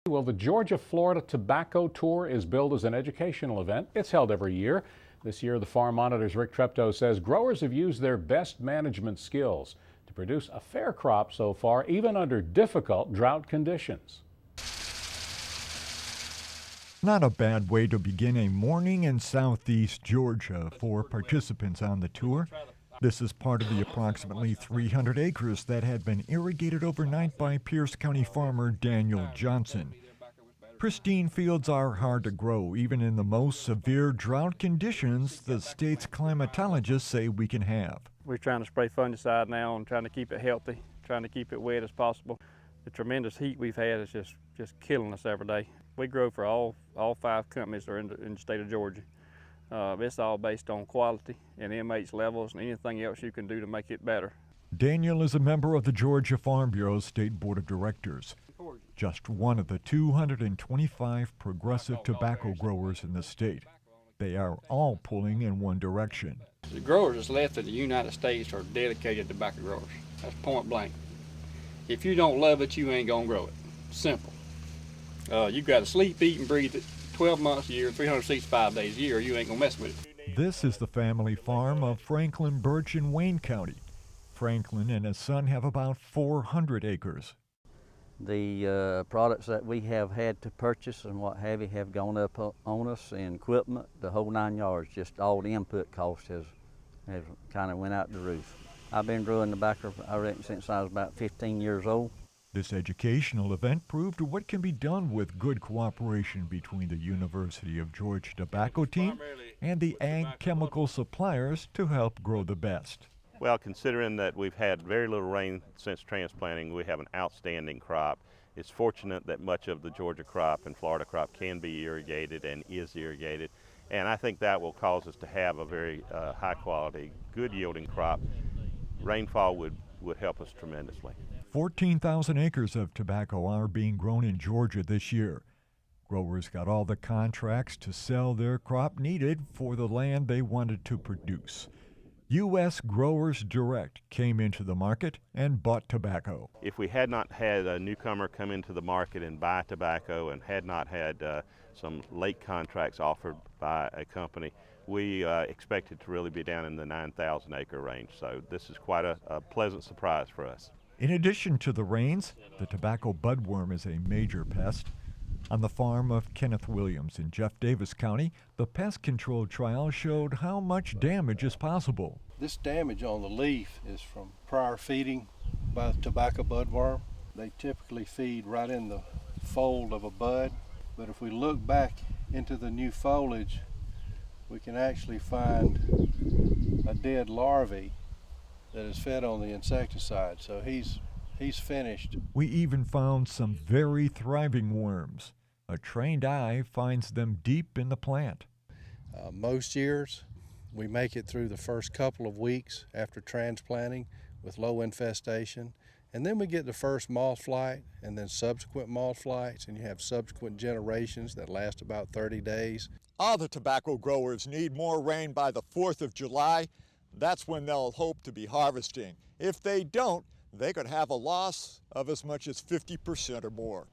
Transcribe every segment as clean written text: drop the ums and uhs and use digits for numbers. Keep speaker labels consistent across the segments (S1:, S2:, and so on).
S1: Well, the Georgia-Florida Tobacco Tour is billed as an educational event. It's held every year. This year, the Farm Monitor's Rick Treptow says growers have used their best management skills to produce a fair crop so far, even under difficult drought conditions.
S2: Not a bad way to begin a morning in southeast Georgia for participants on the tour. This is part of the approximately 300 acres that had been irrigated overnight by Pierce County farmer Daniel Johnson. Pristine fields are hard to grow, even in the most severe drought conditions the state's climatologists say we can have.
S3: We're trying to spray fungicide now and trying to keep it healthy, trying to keep it wet as possible. The tremendous heat we've had is just killing us every day. We grow for all 5 companies that are in the state of Georgia. It's all based on quality and MH levels and anything else you can do to make it better.
S2: Daniel is a member of the Georgia Farm Bureau's State Board of Directors, just one of the 225 progressive tobacco growers in the state. They are all pulling in one direction.
S3: The growers that's left in the United States are dedicated tobacco growers. That's point blank. If you don't love it, you ain't gonna grow it. Simple. You got to sleep, eat, and breathe it 12 months a year, 365 days a year. You ain't gonna mess with it.
S2: This is the family farm of Franklin BURCH in Wayne County. Franklin and his son have about 400 acres.
S4: The products that we have had to purchase and what have you have gone up on us, and equipment, the whole 9 yards. Just all the input costs has kind of went out the roof. I've been growing tobacco, I reckon, since I was about 15 years old.
S2: This educational event proved what can be done with good cooperation between the University of Georgia tobacco team and the ag chemical suppliers to help grow the best.
S5: Well, considering that we've had very little rain since transplanting, we have an outstanding crop. It's fortunate that much of the Georgia crop and Florida crop can be irrigated and is irrigated. And I think that will cause us to have a very high quality, good yielding crop. Rainfall would help us tremendously.
S2: 14,000 acres of tobacco are being grown in Georgia this year. Growers got all the contracts to sell their crop needed for the land they wanted to produce. U.S. Growers Direct came into the market and bought tobacco.
S5: If we had not had a newcomer come into the market and buy tobacco and had not had some late contracts offered by a company, we expected to really be down in the 9,000 acre range. So this is quite a pleasant surprise for us.
S2: In addition to the rains, the tobacco budworm is a major pest. On the farm of Kenneth Williams in Jeff Davis County, the pest control trial showed how much damage is possible.
S6: This damage on the leaf is from prior feeding by the tobacco budworm. They typically feed right in the fold of a bud, but if we look back into the new foliage, we can actually find a dead larvae that is fed on the insecticide, so he's finished.
S2: We even found some very thriving worms. A trained eye finds them deep in the plant.
S6: Most years, we make it through the first couple of weeks after transplanting with low infestation, and then we get the first moth flight and then subsequent moth flights, and you have subsequent generations that last about 30 days.
S7: Other tobacco growers need more rain by the 4th of July. That's when they'll hope to be harvesting. If they don't, they could have a loss of as much as 50% or more.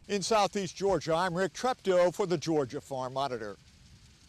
S7: In southeast Georgia, I'm Rick Treptow for the Georgia Farm Monitor.